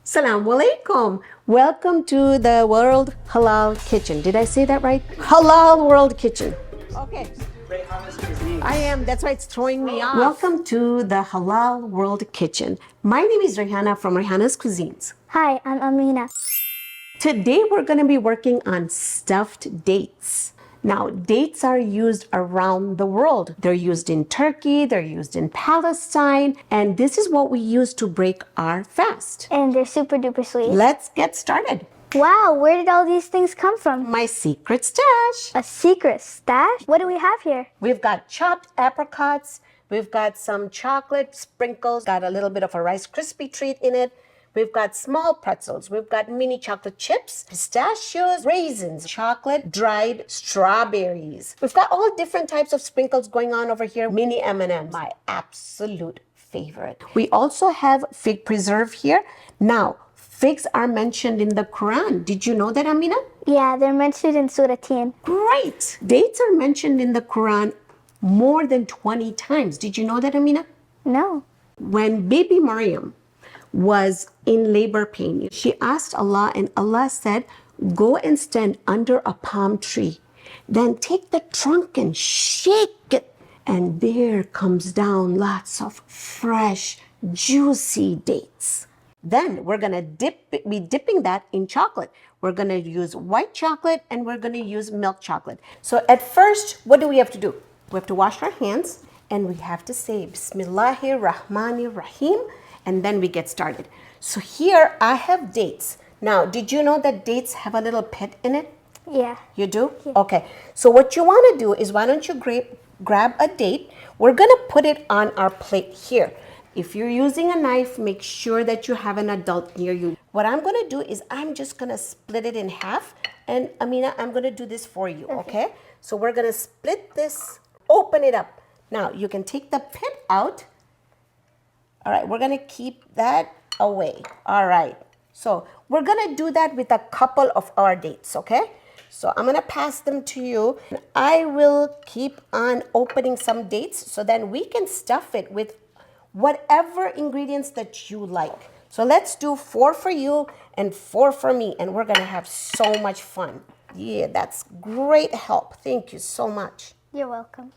Assalamu alaikum. Welcome to the World Halal Kitchen. Did I say that right? Halal World Kitchen. Okay. Raihana's Cuisines. I am. That's why it's throwing me off. Welcome to the Halal World Kitchen. My name is Raihana from Raihana's Cuisines. Hi, I'm Amina. Today we're going to be working on stuffed dates. Now, dates are used around the world. They're used in Turkey, they're used in Palestine, and this is what we use to break our fast. And they're super duper sweet. Let's get started. Wow, where did all these things come from? My secret stash. A secret stash? What do we have here? We've got chopped apricots, we've got some chocolate sprinkles, got a little bit of a Rice Krispie treat in it. We've got small pretzels, we've got mini chocolate chips, pistachios, raisins, chocolate, dried strawberries. We've got all different types of sprinkles going on over here. Mini M&Ms, my absolute favorite. We also have fig preserve here. Now, figs are mentioned in the Quran. Did you know that, Amina? Yeah, they're mentioned in Surah 10. Great. Dates are mentioned in the Quran more than 20 times. Did you know that, Amina? No. When baby Maryam was in labor pain, she asked Allah, and Allah said, go and stand under a palm tree. Then take the trunk and shake it. And there comes down lots of fresh, juicy dates. Then we're going to be dipping that in chocolate. We're going to use white chocolate and we're going to use milk chocolate. So at first, what do we have to do? We have to wash our hands and we have to say Bismillahir Rahmanir Rahim, and then we get started. So here I have dates. Now, did you know that dates have a little pit in it? Yeah. You do? Yeah. Okay. So what you want to do is, why don't you grab a date? We're going to put it on our plate here. If you're using a knife, make sure that you have an adult near you. What I'm going to do is I'm just going to split it in half. And Amina, I'm going to do this for you, okay? So we're going to split this, open it up. Now, you can take the pit out. All right, we're going to keep that away. All right. So we're going to do that with a couple of our dates, okay? So I'm going to pass them to you. I will keep on opening some dates so then we can stuff it with whatever ingredients that you like. So let's do 4 for you and 4 for me, and we're going to have so much fun. Yeah, that's great help. Thank you so much. You're welcome.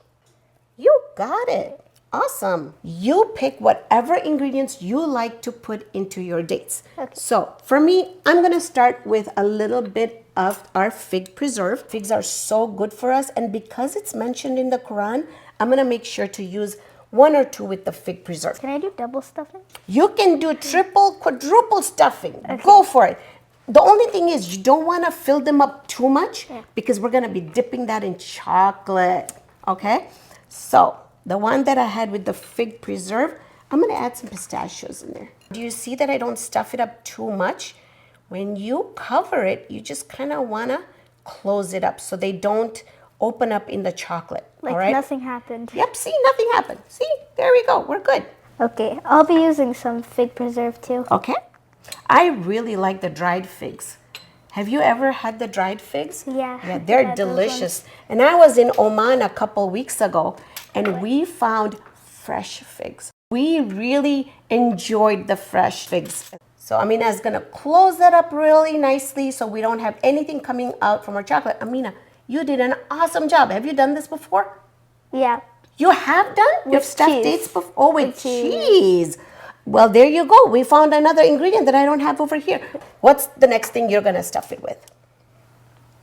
You got it. Awesome. You pick whatever ingredients you like to put into your dates. Okay. So for me, I'm going to start with a little bit of our fig preserve. Figs are so good for us, and because it's mentioned in the Quran, I'm going to make sure to use 1 or 2 with the fig preserve. Can I do double stuffing? You can do triple, quadruple stuffing. Okay. Go for it. The only thing is you don't want to fill them up too much because we're going to be dipping that in chocolate. Okay? So the one that I had with the fig preserve, I'm going to add some pistachios in there. Do you see that I don't stuff it up too much? When you cover it, you just kind of want to close it up so they don't open up in the chocolate. Like all right? nothing happened. Yep, see, nothing happened. See, there we go. We're good. Okay, I'll be using some fig preserve too. Okay. I really like the dried figs. Have you ever had the dried figs? Yeah. Yeah, they're delicious. And I was in Oman a couple weeks ago and we found fresh figs. We really enjoyed the fresh figs. So Amina is going to close that up really nicely so we don't have anything coming out from our chocolate. Amina, you did an awesome job. Have you done this before? Yeah. You have done? You've stuffed cheese. dates before? Oh, with cheese. Well, there you go. We found another ingredient that I don't have over here. What's the next thing you're going to stuff it with?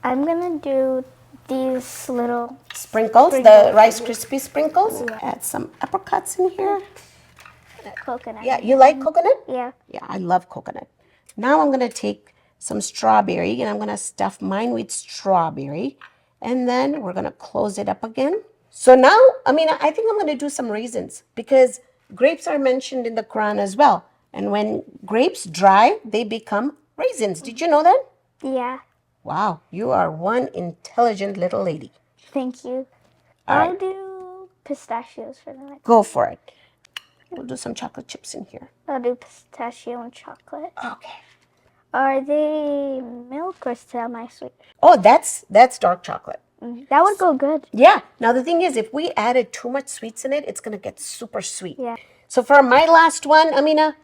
I'm going to do these little Sprinkles, the Rice Krispie sprinkles. Yeah. Add some apricots in here. coconut. Yeah, you like coconut? Yeah. Yeah, I love coconut. Now I'm going to take some strawberry and I'm going to stuff mine with strawberry. And then we're going to close it up again. So now, I think I'm going to do some raisins because grapes are mentioned in the Quran as well. And when grapes dry, they become raisins. Did you know that? Yeah. Wow, you are one intelligent little lady. Thank you. All I'll right. do pistachios for the next. Go for it. We'll do some chocolate chips in here. I'll do pistachio and chocolate. Okay. Are they milk or semi-sweet? Oh, that's dark chocolate. That would go good. Yeah. Now the thing is, if we added too much sweets in it, it's going to get super sweet. Yeah. So for my last one, Amina,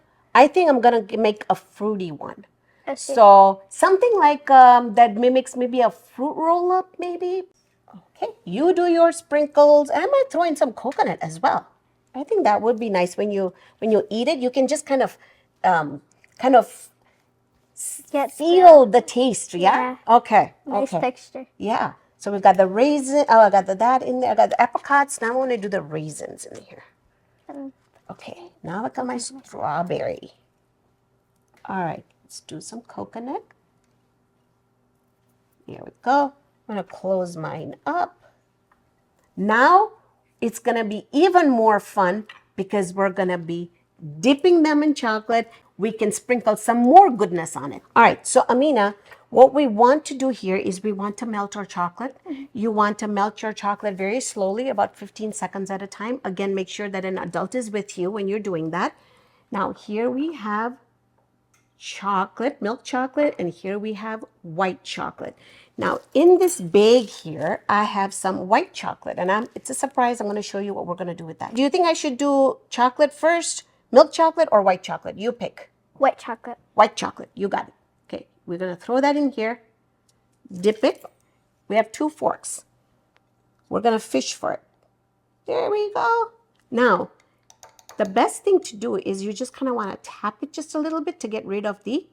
I think I'm gonna make a fruity one. Okay. So something like that mimics maybe a fruit roll up, maybe. Okay, you do your sprinkles, and I might throw in some coconut as well. I think that would be nice when you eat it. You can just um, kind of Get feel the taste. Yeah. Yeah. Okay. nice Okay. texture. Yeah. So we've got the raisin. Oh, I got that in there. I got the apricots. Now I want to do the raisins in here. Um, Okay. Now I got my strawberry. All right. Let's do some coconut. Here we go. I'm going to close mine up. Now it's going to be even more fun because we're going to be dipping them in chocolate. We can sprinkle some more goodness on it. All right, so Amina, what we want to do here is we want to melt our chocolate. You want to melt your chocolate very slowly, about 15 seconds at a time. Again, make sure that an adult is with you when you're doing that. Now here we have chocolate, milk chocolate, and here we have white chocolate. Now in this bag here, I have some white chocolate, and it's a surprise. I'm going to show you what we're going to do with that. Do you think I should do chocolate first, milk chocolate, or white chocolate? You pick. White chocolate. White chocolate, you got it. Okay, we're going to throw that in here, dip it. We have 2 forks. We're going to fish for it. There we go. Now, the best thing to do is you just kind of want to tap it just a little bit to get rid of the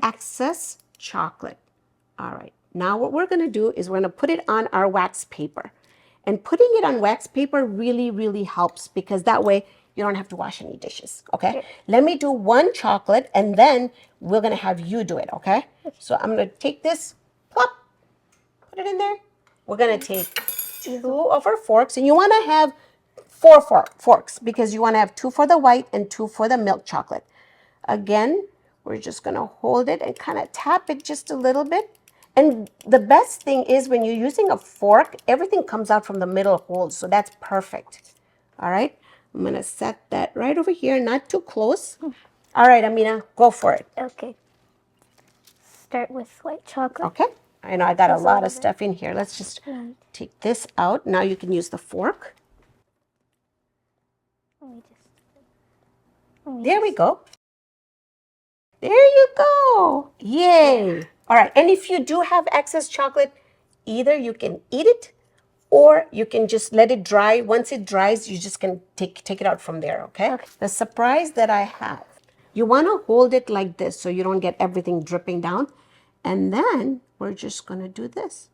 excess chocolate. All right. Now what we're going to do is we're going to put it on our wax paper. And putting it on wax paper really, really helps because that way you don't have to wash any dishes. Okay. Let me do 1 chocolate and then we're going to have you do it. Okay. So I'm going to take this, plop, put it in there. We're going to take 2 of our forks, and you want to have 4 forks because you want to have 2 for the white and 2 for the milk chocolate. Again, we're just going to hold it and kind of tap it just a little bit. And the best thing is when you're using a fork, everything comes out from the middle hole. So that's perfect. All right. I'm going to set that right over here, not too close. All right, Amina, go for it. Okay. Start with white chocolate. Okay. I know I got a Just a lot little of bit. stuff in here. Let's just take this out. Now you can use the fork. There we go. There you go. Yay. All right. And if you do have excess chocolate, either you can eat it or you can just let it dry. Once it dries, you just can take it out from there, okay? The surprise that I have, you want to hold it like this so you don't get everything dripping down. And then we're just going to do this.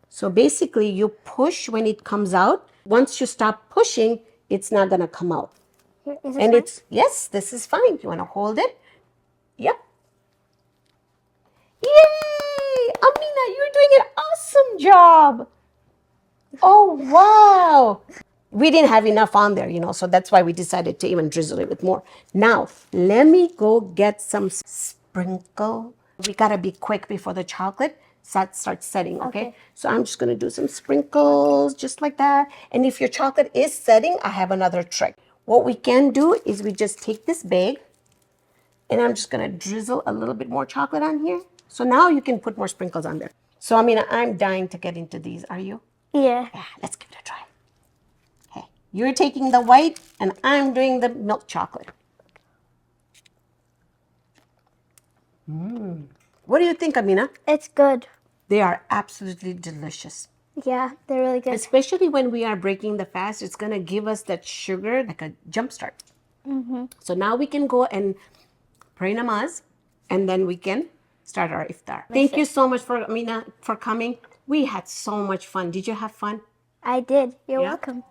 So basically, you push when it comes out. Once you stop pushing, it's not going to come out. Here, is this And fine? it's, yes, this is fine. You want to hold it? Yep. Yay! Amina, you're doing an awesome job. Oh, wow. We didn't have enough on there, so that's why we decided to even drizzle it with more. Now, let me go get some sprinkle. We got to be quick before the chocolate starts setting, okay? So I'm just going to do some sprinkles just like that. And if your chocolate is setting, I have another trick. What we can do is we just take this bag and I'm just going to drizzle a little bit more chocolate on here. So now you can put more sprinkles on there. So, Amina, I'm dying to get into these. Are you? Yeah. Yeah, let's give it a try. Okay, you're taking the white and I'm doing the milk chocolate. What do you think, Amina? It's good. They are absolutely delicious. Yeah, they're really good. Especially when we are breaking the fast, it's going to give us that sugar, like a jump start. So now we can go and pray namaz, and then we can start our iftar. Thank you so much for Amina for coming. We had so much fun. Did you have fun? I did. You're Yeah? welcome.